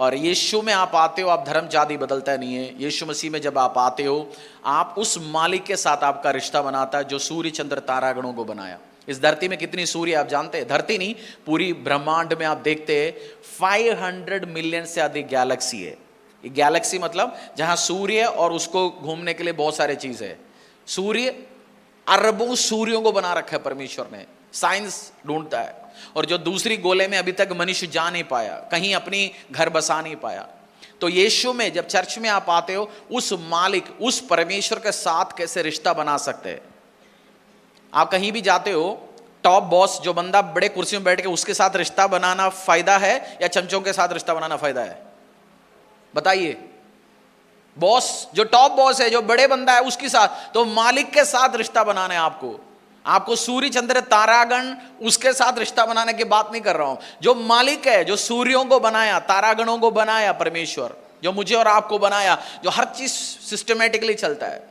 और यीशु में आप आते हो, आप धर्म जाति बदलता नहीं है। यीशु मसीह में जब आप आते हो, आप उस मालिक के साथ आपका रिश्ता बनाता है जो सूर्य चंद्र तारागणों को बनाया। इस धरती में कितनी सूर्य आप जानते हैं? धरती नहीं, पूरी ब्रह्मांड में आप देखते हैं 500 मिलियन से अधिक गैलेक्सी है। ये गैलेक्सी मतलब जहां सूर्य और उसको घूमने के लिए बहुत सारे चीज है। सूर्य, अरबों सूर्यों को बना रखा है परमेश्वर ने, साइंस ढूंढता है। और जो दूसरी गोले में अभी तक मनुष्य जा नहीं पाया, कहीं अपनी घर बसा नहीं पाया। तो यीशु में जब चर्च में आप आते हो, उस मालिक, उस परमेश्वर के साथ कैसे रिश्ता बना सकते हैं। आप कहीं भी जाते हो, टॉप बॉस जो बंदा बड़े कुर्सी में बैठ के, उसके साथ रिश्ता बनाना फायदा है या चमचों के साथ रिश्ता बनाना फायदा है? बताइए। बॉस, जो टॉप बॉस है, जो बड़े बंदा है, उसके साथ। तो मालिक के साथ रिश्ता बनाना है आपको सूर्य चंद्र तारागण उसके साथ रिश्ता बनाने की बात नहीं कर रहा हूं। जो मालिक है, जो सूर्यों को बनाया, तारागणों को बनाया, परमेश्वर जो मुझे और आपको बनाया, जो हर चीज सिस्टमेटिकली चलता है।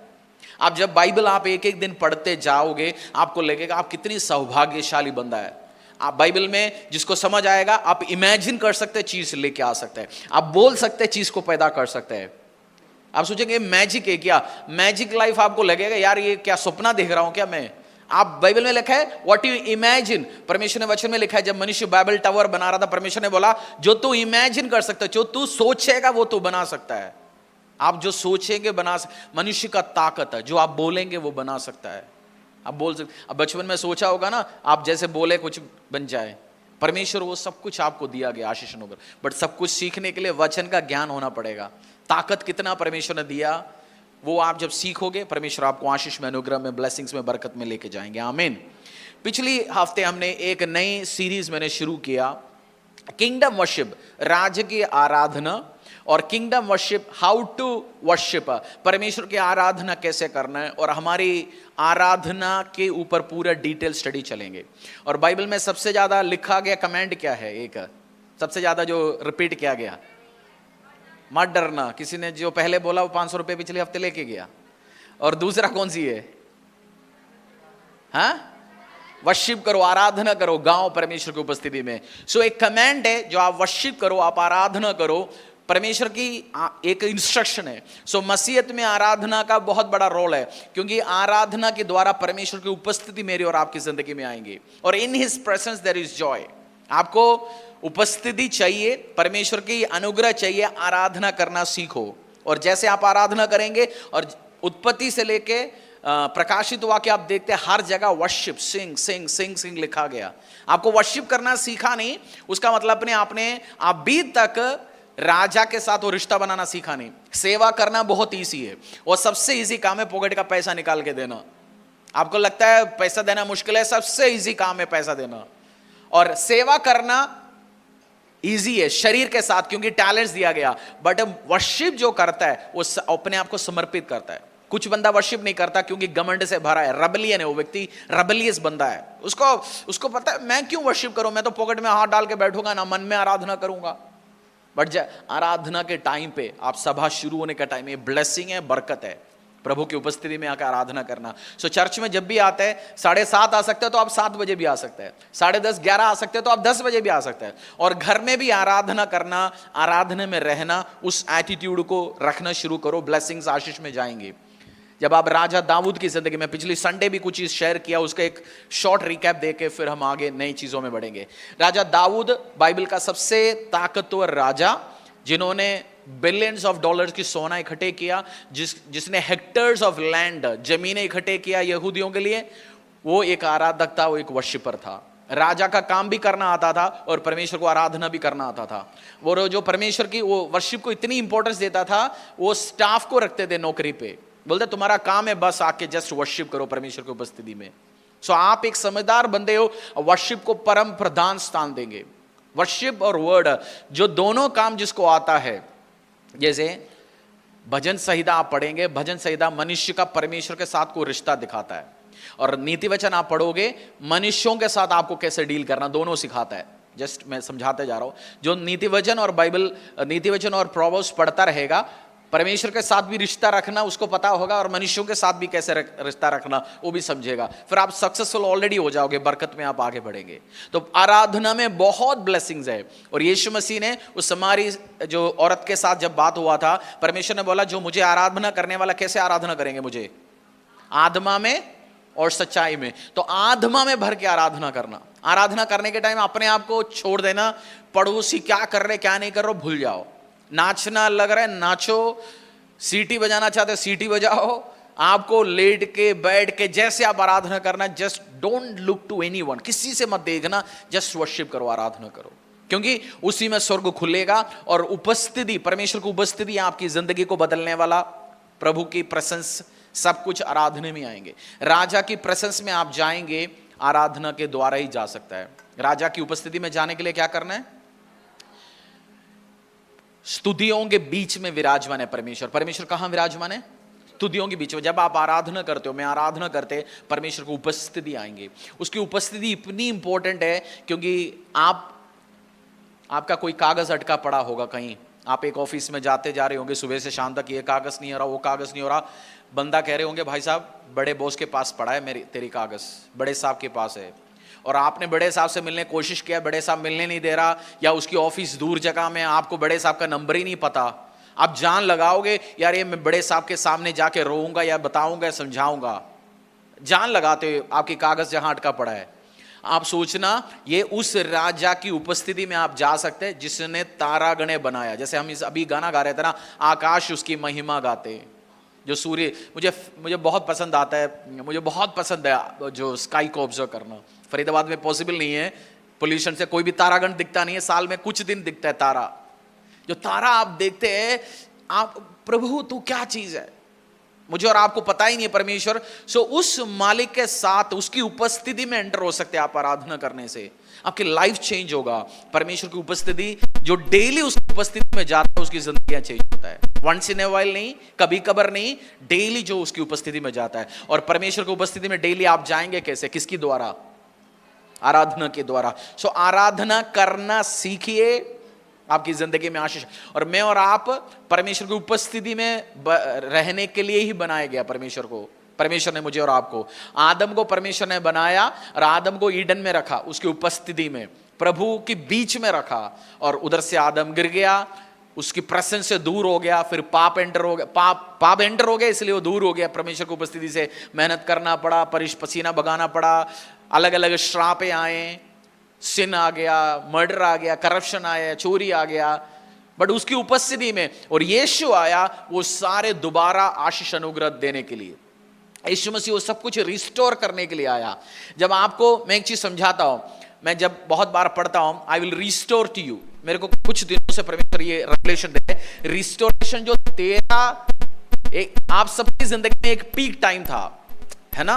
आप जब बाइबल आप एक एक दिन पढ़ते जाओगे, आपको लगेगा आप कितनी सौभाग्यशाली बंदा है। आप बाइबल में जिसको समझ आएगा, आप इमेजिन कर सकते चीज लेके आ सकते हैं, आप बोल सकते चीज को पैदा कर सकते हैं। आप सोचेंगे मैजिक है क्या? मैजिक लाइफ आपको लगेगा यार ये क्या सपना देख रहा हूं क्या मैं। आप बाइबल में लिखा है व्हाट यू इमेजिन। परमेश्वर ने वचन में लिखा है, जब मनुष्य बाइबल टावर बना रहा था, परमेश्वर ने बोला जो तू इमेजिन कर सकता है, जो तू सोचेगा वो तू बना सकता है। आप जो सोचेंगे बना मनुष्य का ताकत है, जो आप बोलेंगे वो बना सकता है। आप बोल सकते, अब बचपन में सोचा होगा ना, आप जैसे बोले कुछ बन जाए। परमेश्वर वो सब कुछ आपको दिया गया आशीष होकर, बट सब कुछ सीखने के लिए वचन का ज्ञान होना पड़ेगा। ताकत कितना परमेश्वर ने दिया, वो आप जब सीखोगे, परमेश्वर आपको आशीष में, अनुग्रह में, ब्लेसिंग्स में, बरकत में लेके जाएंगे। आमीन। पिछली हफ्ते हमने एक नई सीरीज मैंने शुरू किया, किंगडम वर्शिप, राज्य की आराधना, और kingdom worship, how to worship, परमेश्वर की आराधना कैसे करना है। और हमारी आराधना के ऊपर पूरा डिटेल स्टडी चलेंगे। और बाइबल में सबसे ज्यादा लिखा गया कमेंट क्या है? एक सबसे ज्यादा जो रिपीट किया गया, मत डरना। किसी ने जो पहले बोला वो 500 रुपए पिछले हफ्ते लेके गया। और दूसरा कौन सी है? हाँ, वर्शिप करो, आराधना करो, गाओ परमेश्वर की उपस्थिति में। सो एक कमांड है जो आप वर्शिप करो, आप आराधना करो, परमेश्वर की एक इंस्ट्रक्शन है। सो मसीहत में आराधना का बहुत बड़ा रोल है, क्योंकि आराधना के द्वारा परमेश्वर की उपस्थिति मेरी और आपकी जिंदगी में आएंगी। और in his presence there is joy. आपको उपस्थिति चाहिए, परमेश्वर की अनुग्रह चाहिए, आराधना करना सीखो। और जैसे आप आराधना करेंगे, और उत्पत्ति से लेके प्रकाशित वाक्य आप देखते हैं, हर जगह वर्शिप, सिंग सिंग सिंग सिंग लिखा गया। आपको वर्शिप करना सीखा नहीं, उसका मतलब अपने आपने अभी तक राजा के साथ वो रिश्ता बनाना सीखा नहीं। सेवा करना बहुत ईजी है, और सबसे ईजी काम है पॉकेट का पैसा निकाल के देना। आपको लगता है पैसा देना मुश्किल है, सबसे ईजी काम है पैसा देना। और सेवा करना ईजी है शरीर के साथ, क्योंकि टैलेंट्स दिया गया। बट वर्शिप जो करता है वो अपने आप को समर्पित करता है। कुछ बंदा वर्शिप नहीं करता क्योंकि घमंड से भरा है, रबलियन है, वो व्यक्ति रबलियस बंदा है। उसको पता है मैं क्यों वर्शिप करूं, मैं तो पॉकेट में हाथ डाल के बैठूंगा ना, मन में आराधना करूंगा। बट आराधना के टाइम पे, आप सभा शुरू होने का टाइम, ये ब्लेसिंग है, बरकत है, प्रभु की उपस्थिति में आकर आराधना करना। सो चर्च में जब भी आते हैं, 7:30 आ सकते हैं तो आप 7 बजे भी आ सकते हैं, 10:30 11 आ सकते हैं तो आप 10 बजे भी आ सकते हैं। और घर में भी आराधना करना, आराधना में रहना, उस एटीट्यूड को रखना शुरू करो, ब्लेसिंग्स आशीष में जाएंगे। जब आप राजा दाऊद की जिंदगी में, पिछली संडे भी कुछ चीज शेयर किया, उसका एक शॉर्ट रिकैप देके फिर हम आगे नई चीजों में बढ़ेंगे। राजा दाऊद बाइबल का सबसे ताकतवर राजा, जिन्होंने बिलियंस ऑफ डॉलर्स की सोना इकट्ठे किया, जिसने हेक्टर्स ऑफ लैंड, जमीनें इकट्ठे किया यहूदियों के लिए, वो एक आराधक था, वो एक वर्शिपर था। राजा का काम भी करना आता था और परमेश्वर को आराधना भी करना आता था। वो जो परमेश्वर की वो वर्शिप को इतनी इंपॉर्टेंस देता था, वो स्टाफ को रखते थे नौकरी पे, बोलते तुम्हारा काम है बस आके जस्ट वर्शिप करो परमेश्वर की उपस्थिति में। सो आप एक समझदार बंदे हो, वर्शिप को परम प्रधान स्थान देंगे। वर्शिप और वर्ड, जो दोनों काम जिसको आता है, जैसे भजन संहिता आप पढ़ेंगे, भजन संहिता मनुष्य का परमेश्वर के साथ को रिश्ता दिखाता है। और नीति वचन आप पढ़ोगे, मनुष्यों के साथ आपको कैसे डील करना, दोनों सिखाता है। जस्ट मैं समझाते जा रहा हूं, जो नीति वचन और बाइबल, नीति वचन और प्रोवर्ब्स पढ़ता रहेगा, परमेश्वर के साथ भी रिश्ता रखना उसको पता होगा, और मनुष्यों के साथ भी कैसे रिश्ता रखना वो भी समझेगा। फिर आप सक्सेसफुल ऑलरेडी हो जाओगे, बरकत में आप आगे बढ़ेंगे। तो आराधना में बहुत ब्लेसिंग्स है। और यीशु मसीह ने उस हमारी जो औरत के साथ जब बात हुआ था, परमेश्वर ने बोला जो मुझे आराधना करने वाला कैसे आराधना करेंगे, मुझे आत्मा में और सच्चाई में। तो आत्मा में भर के आराधना करना, आराधना करने के टाइम अपने आप को छोड़ देना, पड़ोसी क्या कर रहे क्या नहीं कर रहे भूल जाओ। नाचना लग रहा है नाचो, सीटी बजाना चाहते सीटी बजाओ, आपको लेट के बैठ के जैसे आप आराधना करना, just don't look to anyone, किसी से मत देखना, जस्ट वर्शिप करो, आराधना करो, क्योंकि उसी में स्वर्ग खुलेगा। और उपस्थिति, परमेश्वर की उपस्थिति आपकी जिंदगी को बदलने वाला, प्रभु की प्रेजेंस, सब कुछ आराधना में आएंगे। राजा की प्रेजेंस में आप जाएंगे, आराधना के द्वारा ही जा सकता है। राजा की उपस्थिति में जाने के लिए क्या करना है? स्तुतियों के बीच में विराजमान है परमेश्वर। परमेश्वर कहां विराजमान है? स्तुतियों के बीच में। जब आप आराधना करते हो, मैं आराधना करते, परमेश्वर की उपस्थिति आएंगे। उसकी उपस्थिति इतनी इंपॉर्टेंट है क्योंकि आपका कोई कागज अटका पड़ा होगा कहीं, आप एक ऑफिस में जाते जा रहे होंगे सुबह से शाम तक, ये कागज नहीं हो रहा, वो कागज नहीं हो रहा, बंदा कह रहे होंगे भाई साहब बड़े बॉस के पास पड़ा है, तेरी कागज बड़े साहब के पास है, और आपने बड़े साहब से मिलने की कोशिश किया, बड़े साहब मिलने नहीं दे रहा, या उसकी ऑफिस दूर जगह में, आपको बड़े साहब का नंबर ही नहीं पता। आप जान लगाओगे यार ये मैं बड़े साहब के सामने जाके रोऊंगा या बताऊंगा या समझाऊंगा, जान लगाते हो आपकी कागज जहां अटका पड़ा है। आप सोचना ये उस राजा की उपस्थिति में आप जा सकते हैं जिसने तारागणे बनाया। जैसे हम इस अभी गाना गा रहे थे ना, आकाश उसकी महिमा गाते, जो सूर्य, मुझे बहुत पसंद आता है, मुझे बहुत पसंद है जो स्काई को ऑब्जर्व करना। फरीदाबाद में पॉसिबल नहीं है, पोल्यूशन से कोई भी तारागण दिखता नहीं है, साल में कुछ दिन दिखता है तारा। जो तारा आप देखते हैं, आप प्रभु तू क्या चीज है, मुझे और आपको पता ही नहीं है परमेश्वर। सो उस मालिक के साथ उसकी उपस्थिति में एंटर हो सकते हैं आप आराधना करने से, आपकी लाइफ चेंज होगा। परमेश्वर की उपस्थिति जो डेली उसकी उपस्थिति में जाता है उसकी जिंदगी चेंज होता है, वंस इन ए वाइल नहीं, कभी कबर नहीं, डेली जो उसकी उपस्थिति में जाता है। और परमेश्वर की उपस्थिति में डेली आप जाएंगे कैसे? किसकी द्वारा? आराधना के द्वारा। सो आराधना करना सीखिए, आपकी जिंदगी में आशीष। और मैं और आप परमेश्वर की उपस्थिति में रहने के लिए ही बनाया गया परमेश्वर को। परमेश्वर ने मुझे और आपको, आदम को परमेश्वर ने बनाया और आदम को ईडन में रखा, उसकी उपस्थिति में प्रभु के बीच में रखा, और उधर से आदम गिर गया, उसकी प्रेजेंस से दूर हो गया, फिर पाप एंटर हो गया, पाप एंटर हो गया, इसलिए वो दूर हो गया परमेश्वर की उपस्थिति से। मेहनत करना पड़ा, पसीना बगाना पड़ा, अलग अलग श्रापें आए, सिन आ गया, मर्डर आ गया, करप्शन आया, चोरी आ गया, बट उसकी उपस्थिति में, और यीशु आया वो सारे दोबारा आशीष अनुग्रह देने के लिए। यीशु मसीह वो सब कुछ रिस्टोर करने के लिए आया। जब आपको मैं एक चीज समझाता हूं, मैं जब बहुत बार पढ़ता हूं, I will restore to you, मेरे को कुछ दिनों से परमेश्वर ये रेवलेशन दे, रिस्टोरेशन जो तेरा एक आप सबकी जिंदगी में एक पीक टाइम था, है ना,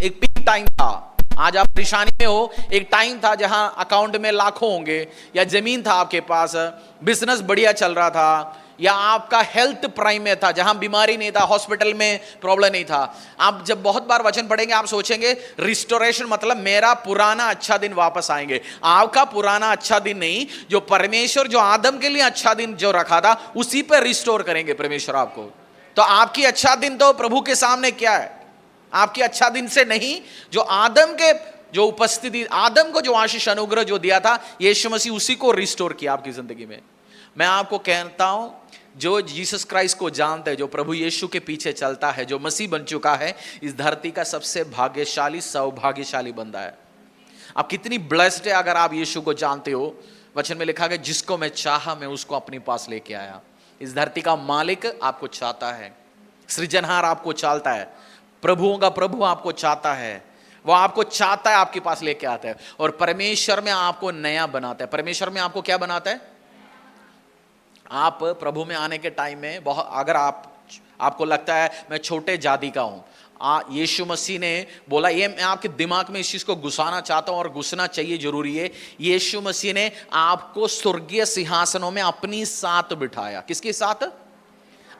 एक पीक टाइम था। आज आप परेशानी में हो, एक टाइम था जहां अकाउंट में लाखों होंगे, या जमीन था आपके पास, बिजनेस बढ़िया चल रहा था, या आपका हेल्थ प्राइम में था जहां बीमारी नहीं था, हॉस्पिटल में प्रॉब्लम नहीं था। आप जब बहुत बार वचन पढ़ेंगे आप सोचेंगे रिस्टोरेशन मतलब मेरा पुराना अच्छा दिन वापस आएंगे। आपका पुराना अच्छा दिन नहीं, जो परमेश्वर जो आदम के लिए अच्छा दिन जो रखा था उसी पर रिस्टोर करेंगे परमेश्वर आपको। तो आपकी अच्छा दिन तो प्रभु के सामने क्या है? आपकी अच्छा दिन से नहीं, जो आदम के जो उपस्थिति, आदम को जो आशीष अनुग्रह जो दिया था, यीशु मसीह उसी को रिस्टोर किया आपकी जिंदगी में। मैं आपको कहता हूं, जो जीसस क्राइस्ट को जानता है, जो प्रभु यीशु के पीछे चलता है, जो मसीह बन चुका है, इस धरती का सबसे भाग्यशाली सौभाग्यशाली बंदा है। आप कितनी ब्लेस्ड है अगर आप यीशु को जानते हो। वचन में लिखा गया जिसको मैं चाहा मैं उसको अपने पास लेके आया। इस धरती का मालिक आपको चाहता है, सृजनहार आपको चाहता है, प्रभुओं का प्रभु आपको चाहता है, वो आपको चाहता है, आपके पास लेके आता है। और परमेश्वर में आपको नया बनाता है। परमेश्वर में आपको क्या बनाता है? आप प्रभु में आने के टाइम में बहुत, अगर आपको लगता है मैं छोटे जाति का हूं, यीशु मसीह ने बोला, ये मैं आपके दिमाग में इस चीज को घुसाना चाहता हूं और घुसना चाहिए, जरूरी है। यीशु मसीह ने आपको स्वर्गीय सिंहासनों में अपनी साथ बिठाया। किसके साथ?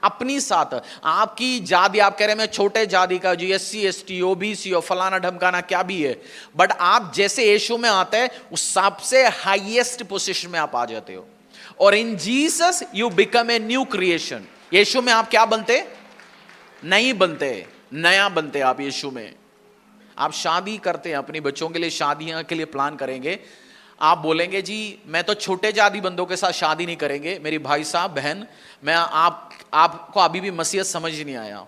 अपनी साथ। आपकी जाति, आप कह रहे हैं मैं छोटे जाति का, जो SC ST OBC और फलाना ढमकाना क्या भी है, बट आप जैसे यीशु में आते हैं उस सबसे हाईएस्ट पोजीशन में आप आ जाते हो। और in Jesus you become a new creation, Yeshu में आप क्या बनते? नहीं बनते, नया बनते आप यीशु में। आप शादी करते हैं, अपनी बच्चों के लिए शादियां के लिए प्लान करेंगे, आप बोलेंगे जी मैं तो छोटे जाति बंदों के साथ शादी नहीं करेंगे। मेरी भाई साहब बहन, मैं आपको अभी भी मसीहत समझ ही नहीं आया।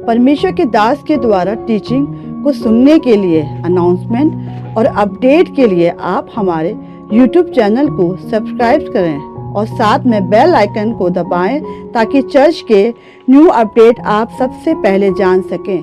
परमेश्वर के दास के द्वारा टीचिंग को सुनने के लिए, अनाउंसमेंट और अपडेट के लिए आप हमारे YouTube चैनल को सब्सक्राइब करें और साथ में बेल आइकन को दबाएं ताकि चर्च के न्यू अपडेट आप सबसे पहले जान सकें।